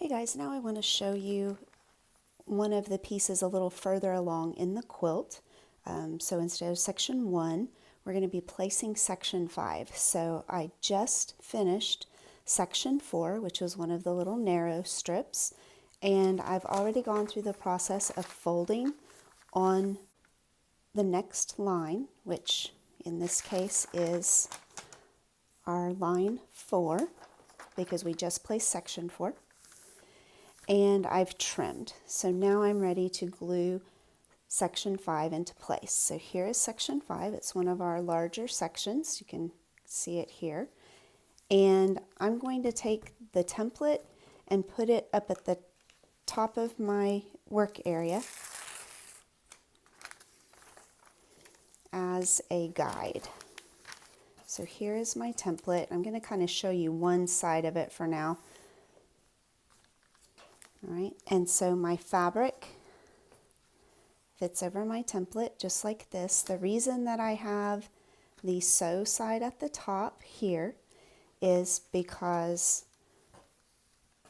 Hey guys, now I want to show you one of the pieces a little further along in the quilt. So instead of section 1, we're going to be placing section 5. So I just finished section 4, which was one of the little narrow strips, and I've already gone through the process of folding on the next line, which in this case is our line 4, because we just placed section 4. And I've trimmed. So now I'm ready to glue section 5 into place. So here is section 5. It's one of our larger sections. You can see it here. And I'm going to take the template and put it up at the top of my work area as a guide. So here is my template. I'm going to kind of show you one side of it for now. All right, and so my fabric fits over my template just like this. The reason that I have the sew side at the top here is because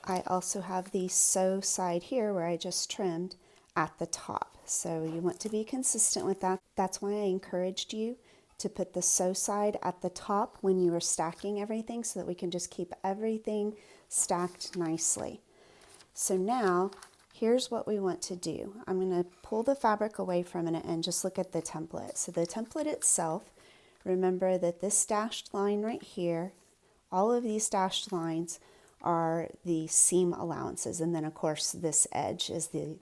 I also have the sew side here where I just trimmed at the top. So you want to be consistent with that. That's why I encouraged you to put the sew side at the top when you are stacking everything, so that we can just keep everything stacked nicely. So now, here's what we want to do. I'm going to pull the fabric away from it and just look at the template. So the template itself, remember that this dashed line right here, all of these dashed lines are the seam allowances. And then of course this edge is the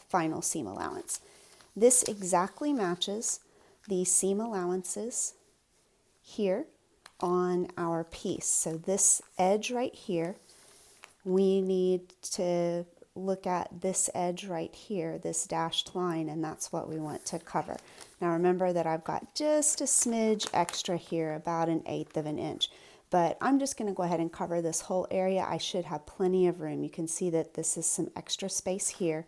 final seam allowance. This exactly matches the seam allowances here on our piece. So this edge right here, we need to look at this edge right here, this dashed line, and that's what we want to cover. Now remember that I've got just a smidge extra here, about 1/8 of an inch, but I'm just going to go ahead and cover this whole area. I should have plenty of room. You can see that this is some extra space here,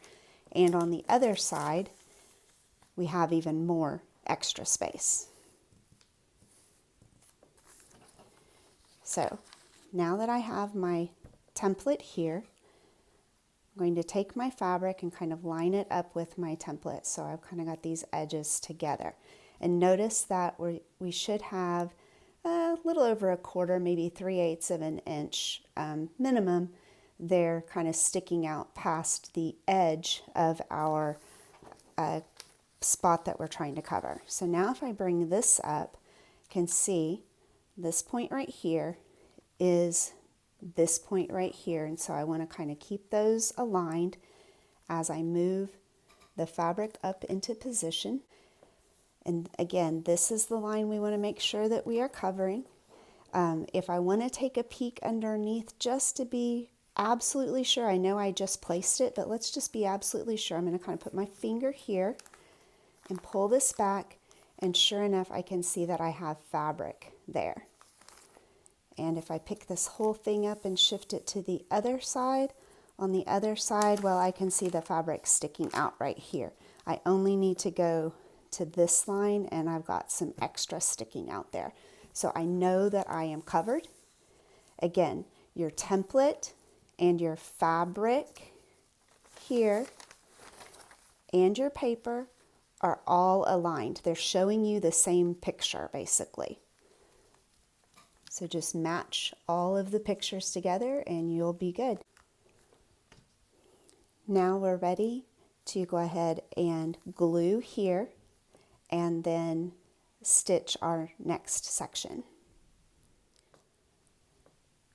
and on the other side we have even more extra space. So now that I have my template here, I'm going to take my fabric and kind of line it up with my template. So I've kind of got these edges together. And notice that we should have a little over 1/4, maybe 3/8 of an inch minimum there, kind of sticking out past the edge of our spot that we're trying to cover. So now if I bring this up, you can see this point right here is this point right here, and so I want to kind of keep those aligned as I move the fabric up into position. And again, this is the line we want to make sure that we are covering. If I want to take a peek underneath just to be absolutely sure, I know I just placed it, but let's just be absolutely sure. I'm going to kind of put my finger here and pull this back, and sure enough I can see that I have fabric there. And if I pick this whole thing up and shift it to the other side, on the other side, well, I can see the fabric sticking out right here. I only need to go to this line and I've got some extra sticking out there. So I know that I am covered. Again, your template and your fabric here and your paper are all aligned. They're showing you the same picture basically. So just match all of the pictures together and you'll be good. Now we're ready to go ahead and glue here and then stitch our next section.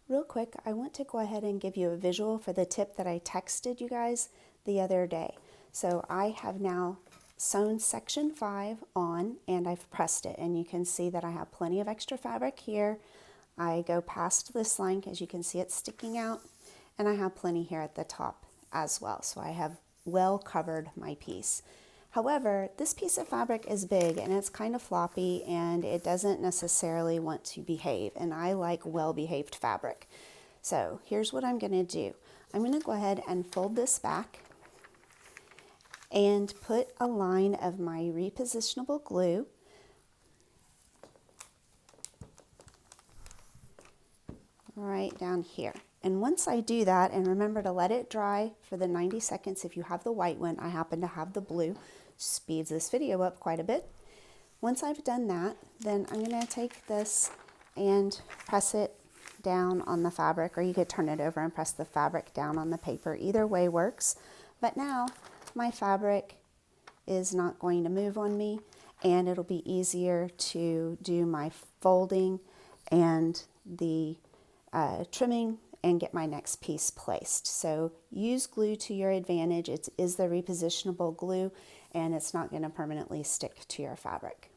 Real quick, I want to go ahead and give you a visual for the tip that I texted you guys the other day. So I have now sewn section 5 on and I've pressed it, and you can see that I have plenty of extra fabric here. I go past this line because you can see it's sticking out, and I have plenty here at the top as well. So I have well covered my piece. However, this piece of fabric is big and it's kind of floppy and it doesn't necessarily want to behave, and I like well behaved fabric. So here's what I'm going to do. I'm going to go ahead and fold this back and put a line of my repositionable glue right down here. And once I do that, and remember to let it dry for the 90 seconds if you have the white one, I happen to have the blue, speeds this video up quite a bit. Once I've done that, then I'm going to take this and press it down on the fabric, or you could turn it over and press the fabric down on the paper. Either way works. But now my fabric is not going to move on me, and it'll be easier to do my folding and the trimming and get my next piece placed. So use glue to your advantage. It is the repositionable glue, and it's not going to permanently stick to your fabric.